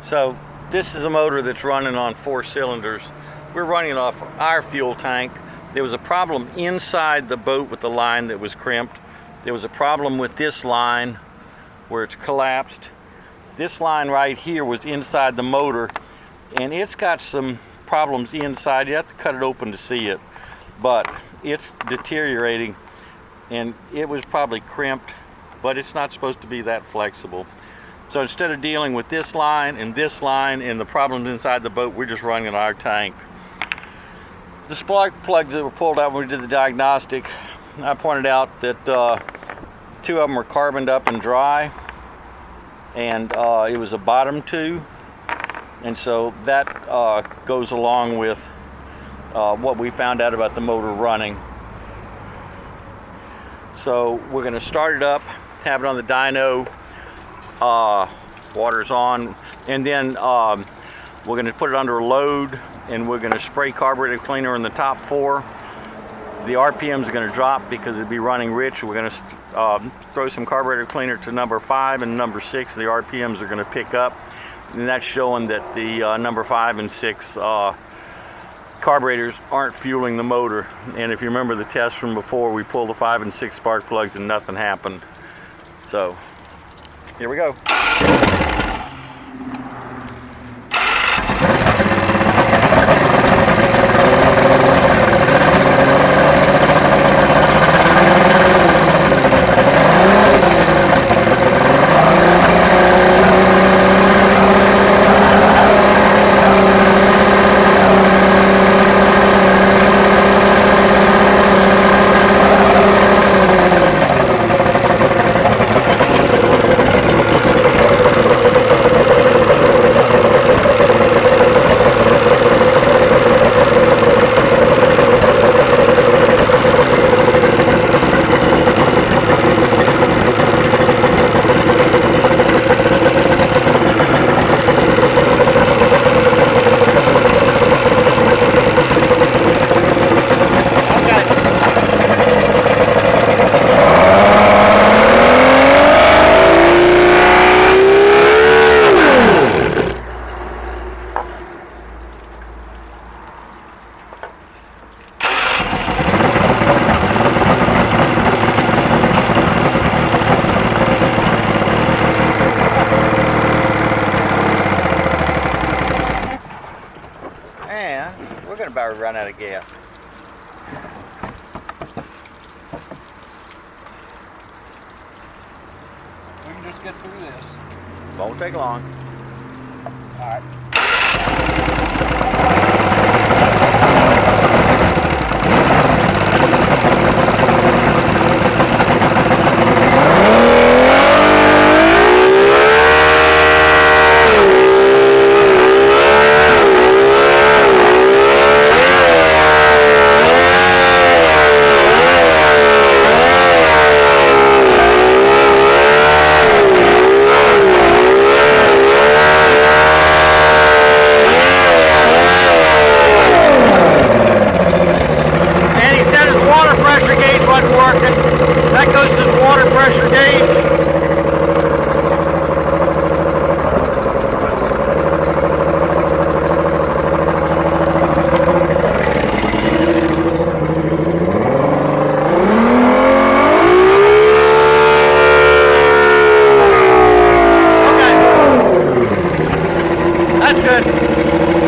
So this is a motor that's running on 4 cylinders. We're running it off our fuel tank. There was a problem inside the boat with the line that was crimped. There was a problem with this line where it's collapsed. This line right here was inside the motor, and it's got some problems inside. You have to cut it open to see it, but it's deteriorating, and it was probably crimped, but it's not supposed to be that flexible. So instead of dealing with this line and the problems inside the boat, we're just running our tank. The spark plugs that were pulled out when we did the diagnostic, I pointed out that 2 of them were carboned up and dry, and it was a bottom 2, and so that goes along with what we found out about the motor running. So we're going to start it up, have it on the dyno, water's on, and then we're going to put it under a load, and we're going to spray carburetor cleaner in the top 4. The RPMs are going to drop because it'll be running rich. We're going to throw some carburetor cleaner to number 5 and number 6. The RPMs are going to pick up, and that's showing that the number 5 and 6 carburetors aren't fueling the motor. And if you remember the test from before, we pulled the 5 and 6 spark plugs and nothing happened. So here we go. And we're going to about run out of gas. We can just get through this. Won't take long. All right. That goes to the water pressure gauge. Okay. That's good.